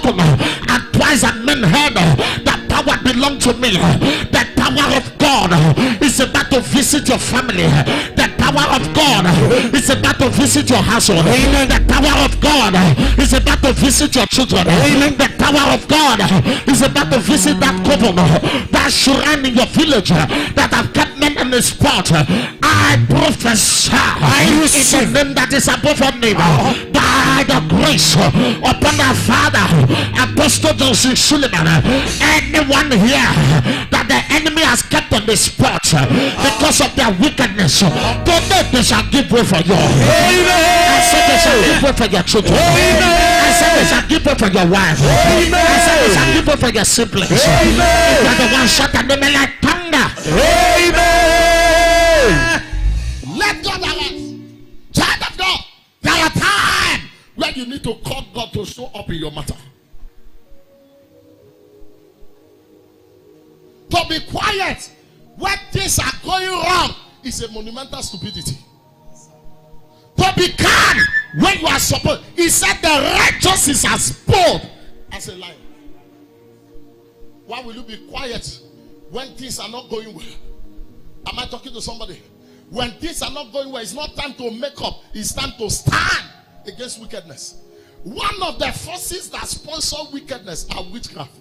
spoken, and twice and men heard that power belongs to me. The power of God is about to visit your family. The power of God is about to visit your household. The power of God is about to visit your children. The power of God is about to visit that couple, that shrine in your village that have kept men in the spot. I prophesy in the name that is above all name, by the grace upon our Father Apostle Joseph Suleiman. Anyone here that the enemy has kept on the spot because of their wickedness, today they shall give way for you. I said they shall give way for your children. I said they shall give way for your wife. I said they shall give way for your siblings. If you're the one shut and they may like thunder. Let God arise. Child of God, there are times where you need to call God to show up in your matter. To be quiet when things are going wrong is a monumental stupidity. To be calm when you are supposed. He said the righteous is as bold as a lion. Why will you be quiet when things are not going well? Am I talking to somebody? When things are not going well, it's not time to make up. It's time to stand against wickedness. One of the forces that sponsor wickedness are witchcraft.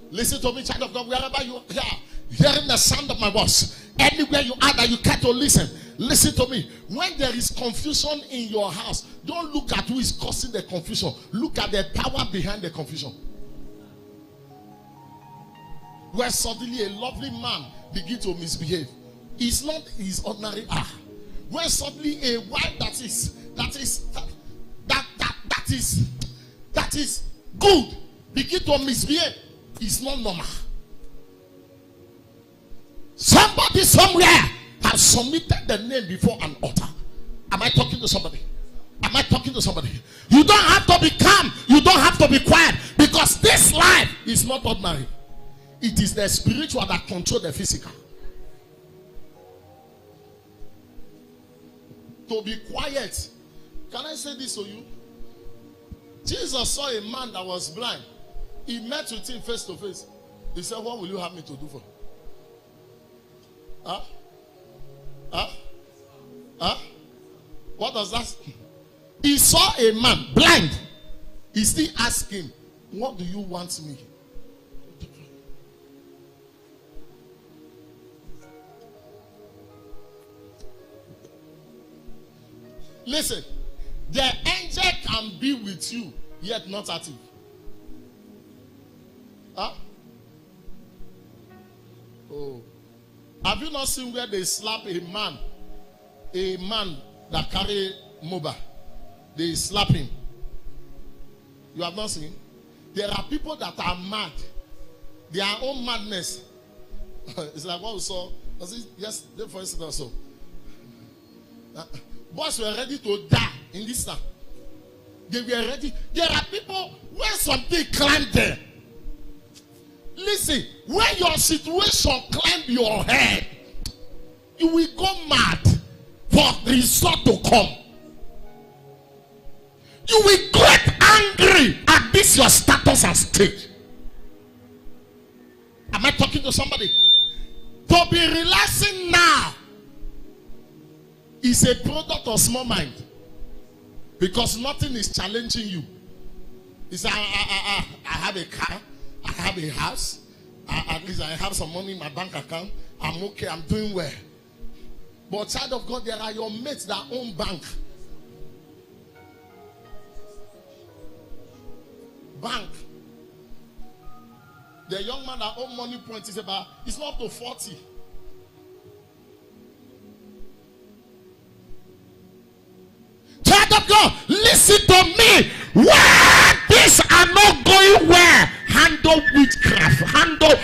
Listen to me, child of God, wherever you are hearing the sound of my voice, anywhere you are that you care to listen, listen to me. When there is confusion in your house, don't look at who is causing the confusion. Look at the power behind the confusion. Where suddenly a lovely man begins to misbehave, it's not his ordinary When suddenly a wife that is good begin to misbehave, it's not normal. Somebody somewhere has submitted the name before an altar. Am I talking to somebody? Am I talking to somebody? You don't have to be calm. You don't have to be quiet, because this life is not ordinary. It is the spiritual that controls the physical. To be quiet. Can I say this to you? Jesus saw a man that was blind. He met with him face to face. He said, what will you have me to do for? What does that? He saw a man blind. He still asked him, what do you want me? Listen, the angel can be with you, yet not active. Oh. Have you not seen where they slap a man that carry mobile? They slap him. You have not seen? There are people that are mad. Their own madness. It's like what we saw. Was it yesterday, for instance, also? Boys were ready to die in this time. They were ready. There are people when something climbed there. Listen, when your situation climb your head, you will go mad for the result to come. You will get angry at this your status and state. Am I talking to somebody? To be relaxing now is a product of small mind, because nothing is challenging you. It's I have a car, I have a house, at least I have some money in my bank account, I'm okay, I'm doing well. But child of God, there are your mates that own bank. The young man that own money point is about, it's not to 40. Child of God, listen to me. Where things are not going well, handle witchcraft, handle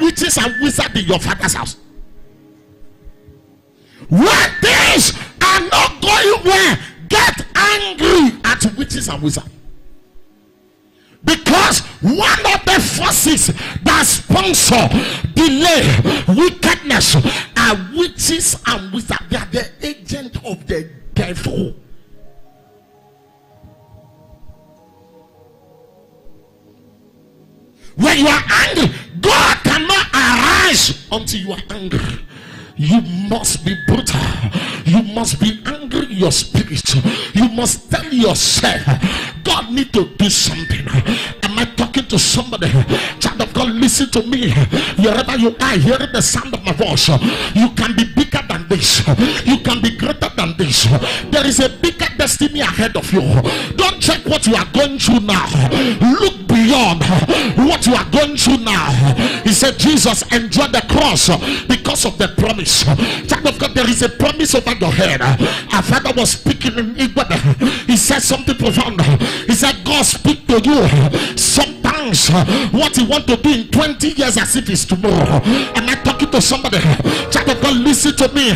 witches and wizards in your father's house. Where things are not going well, get angry at witches and wizards. Because one of the forces that sponsor delay, wickedness, are witches and wizards. They are the agent of the devil. When you are angry, God cannot arise until you are angry. You must be brutal. You must be angry in your spirit. You must tell yourself, God need to do something. Am I talking to somebody? Child of God, listen to me. Wherever you are hearing the sound of my voice, you can be bigger than this. You can be greater than this. There is a bigger destiny ahead of you. Don't check what you are going through now. Look beyond what you are going through now. He said Jesus endured the cross because of the promise. Child of God, there is a promise over your head. Our father was speaking in Igbo. He said something profound. He said God speak to you sometimes what he want to do in 20 years as if it's tomorrow. Am I talking to somebody? Child of God, listen to me.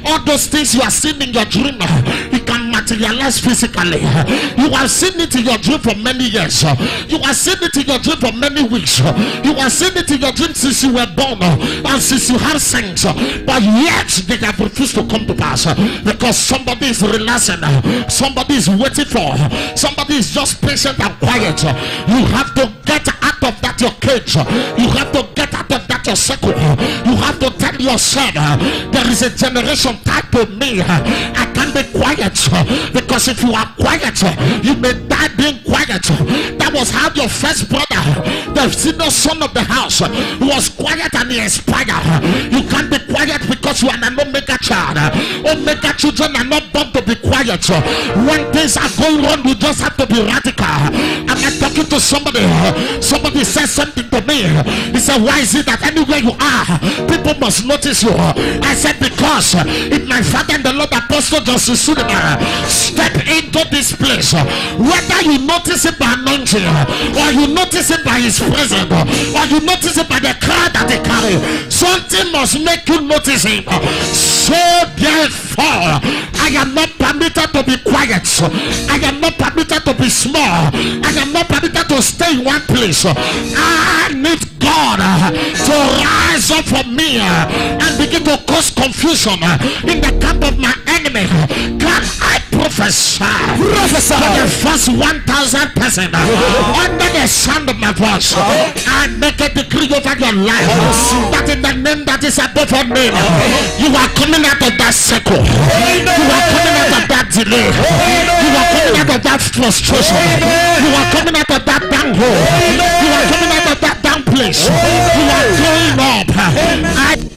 All those things you are seeing in your dream, it can materialize physically. You have seen it in your dream for many years. You have seen it in your dream for many weeks. You have seen it in your dream since you were born and since you have sense. But yet they have refused to come to pass because somebody is relaxing, somebody is waiting for, somebody is just patient and quiet. You have to get out of that your cage. You have to get out of that your circle. You have to tell yourself, there is a generation tied to me. I can't be quiet because if you are quiet, you may die being quiet. That was how your first brother, the senior son of the house, was quiet and he expired. You can't be quiet because you are an omega child. Omega children are not born to be quiet. When things are going wrong, you just have to be radical. Am I talking to somebody? Somebody said something to me. He said, why is it that anywhere you are, people must notice you? I said, because if my father and the Lord Apostle Joseph Suleiman step into this place, whether you notice it by anointing, or you notice it by his presence, or you notice it by the crowd that they carry, something must make you notice him. So therefore, I am not permitted to be quiet. I am not permitted to be small. I am not permitted to stay in one place. I need God to rise up for me and begin to cause confusion in the camp of my enemy. Can I prophesy for the first 1,000 persons under the sound of my voice? I make a decree over your life that in the name that is above all name, you are coming out of that circle. You are coming out of that delay. You are coming out of that frustration. You are coming out of that down hole. You are coming out of that down place. You are going up.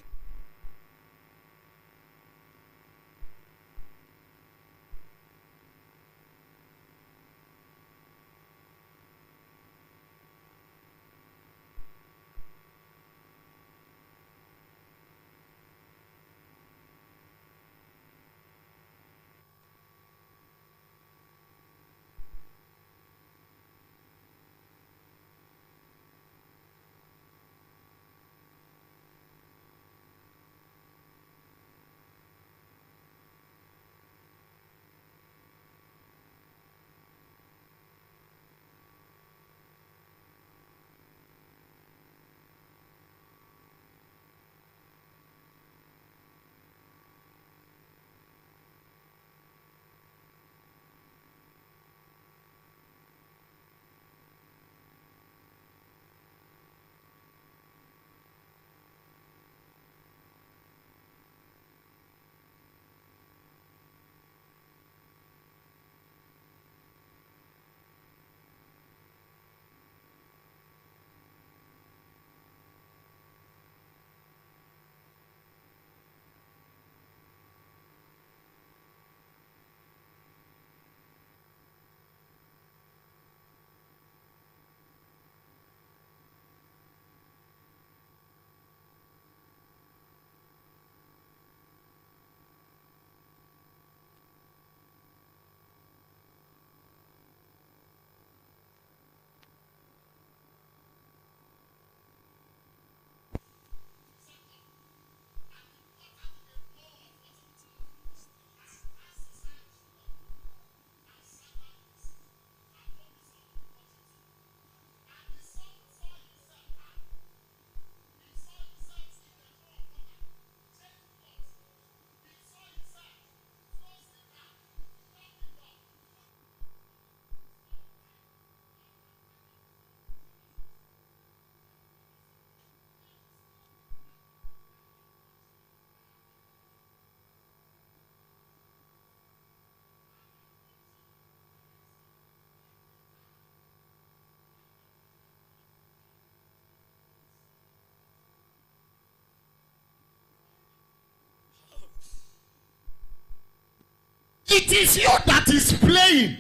It is you that is playing.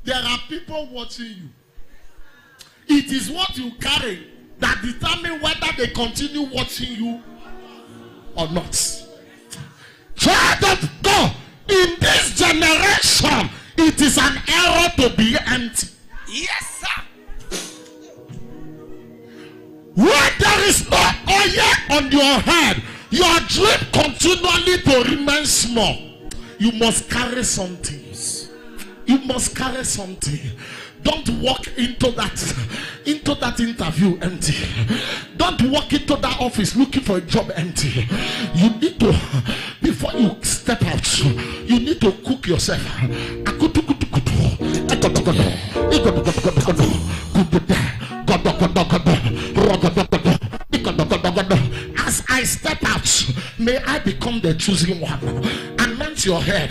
There are people watching you. It is what you carry that determines whether they continue watching you or not. Child of God, in this generation, it is an error to be empty. Yes, sir. When there is no oil on your head, your dream continually to remain small. You must carry something. You must carry something. Don't walk into that interview empty. Don't walk into that office looking for a job empty. You need to, before you step out, you need to cook yourself. As I step out, may I become the chosen one. Anoint your head,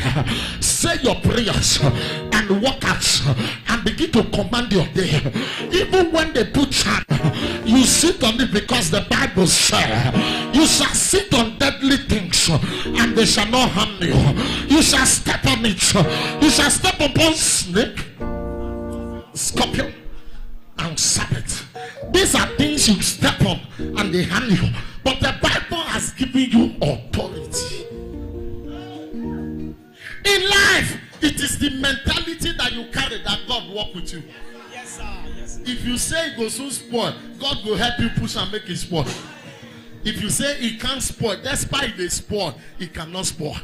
say your prayers, and walk out and begin to command your day. Even when they put charm, you sit on it, because the Bible says, you shall sit on deadly things and they shall not harm you. You shall step on it. You shall step upon snake, scorpion, and serpent. These are things you step on and they harm you. But the Bible has given you authority. In life, it is the mentality that you carry that God work with you. Yes, sir. Yes, sir. If you say it goes so spoil, God will help you push and make it spoil. If you say it can't spoil, despite the spoil, it cannot spoil.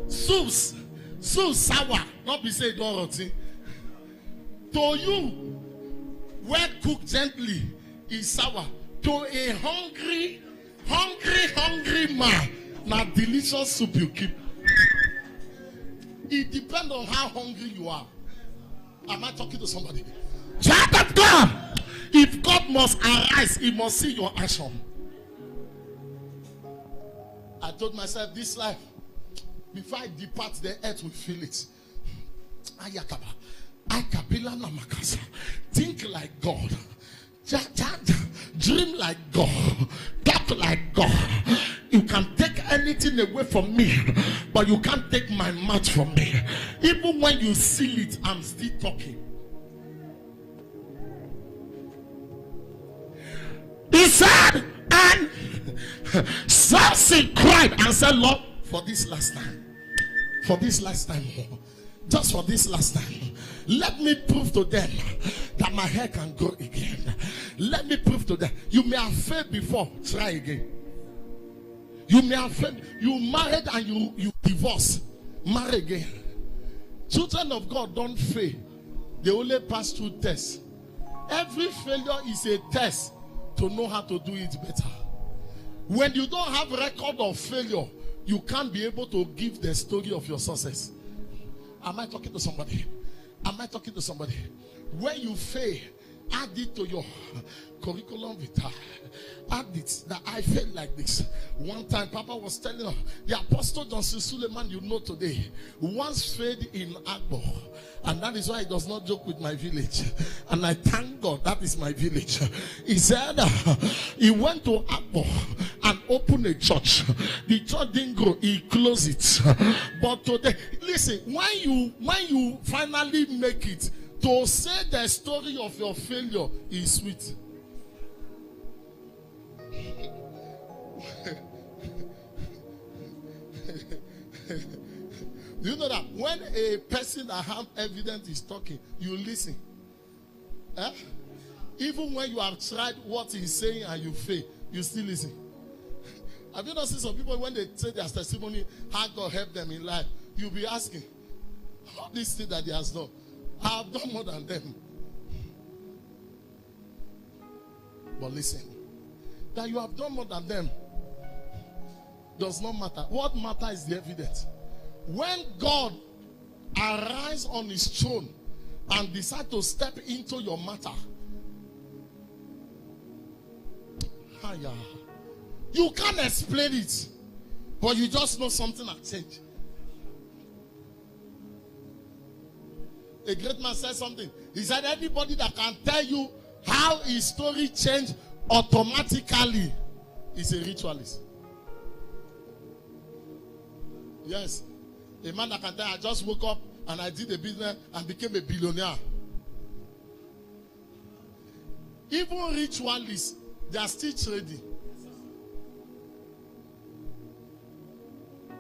Soups sour, not be say don't rotten. To you, when cooked gently, is sour. To a hungry man, now delicious soup you keep. It depends on how hungry you are. Am I talking to somebody? Child of God, if God must arise, he must see your action. I told myself, this life, before I depart, the earth will feel it. Ayakaba. Think like God. Dream like God. Talk like God. You can take anything away from me, but you can't take my mouth from me. Even when you seal it, I'm still talking. He said, and Samson cried and said, Lord, for this last time, just for this last time, let me prove to them that my hair can grow again. Let me prove to them. You may have failed before, try again. You may have failed. You married and you divorced, marry again. Children of God don't fail. They only pass through tests. Every failure is a test to know how to do it better. When you don't have record of failure, you can't be able to give the story of your success. Am I talking to somebody? Am I talking to somebody? When you fail, add it to your curriculum vitae. Add it that I felt like this. One time, Papa was telling us, the Apostle Johnson Suleiman, you know today, once failed in Agbo. And that is why he does not joke with my village. And I thank God that is my village. He said he went to Agbo and opened a church. The church didn't grow, he closed it. But today, listen, when you finally make it, to say the story of your failure is sweet. Do you know that when a person that have evidence is talking, you listen? Even when you have tried what he's saying and you fail, you still listen. Have you not seen some people when they say their testimony, how God helped them in life? You'll be asking, all these things that he has done, I have done more than them. But listen, that you have done more than them does not matter. What matters is the evidence. When God arises on his throne and decides to step into your matter, you can't explain it, but you just know something has changed. A great man said something. He said, anybody that can tell you how his story changed automatically is a ritualist. Yes. A man that can tell, I just woke up and I did a business and became a billionaire. Even ritualists, they are still trading.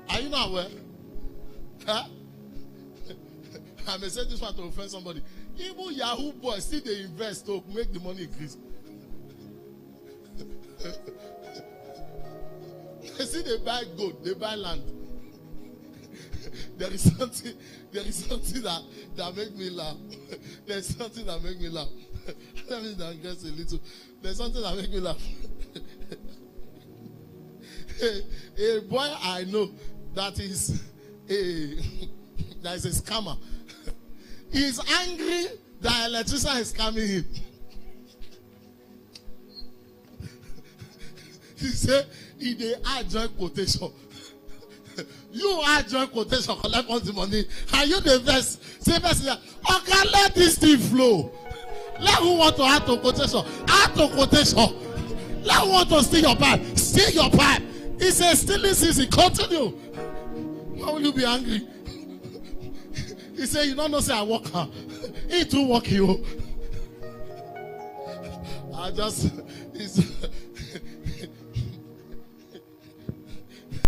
Are you not aware? Huh? I may say this one to offend somebody. Even Yahoo boys still they invest to make the money increase. They see they buy gold, they buy land. There is something that make me laugh. There's something that make me laugh. Let me digress a little. There's something that make me laugh. A boy I know that is a scammer. He's angry that electrician is scamming him. He said he dey add joint quotation. You add joint quotation, collect all the money, and you the best. Say best. Okay, let this thing flow. Let who want to add to quotation, add to quotation. Let who want to steal your pipe, steal your pipe. He says stealing season, continue. Why will you be angry? He said, you don't know, say I work hard. He too work you.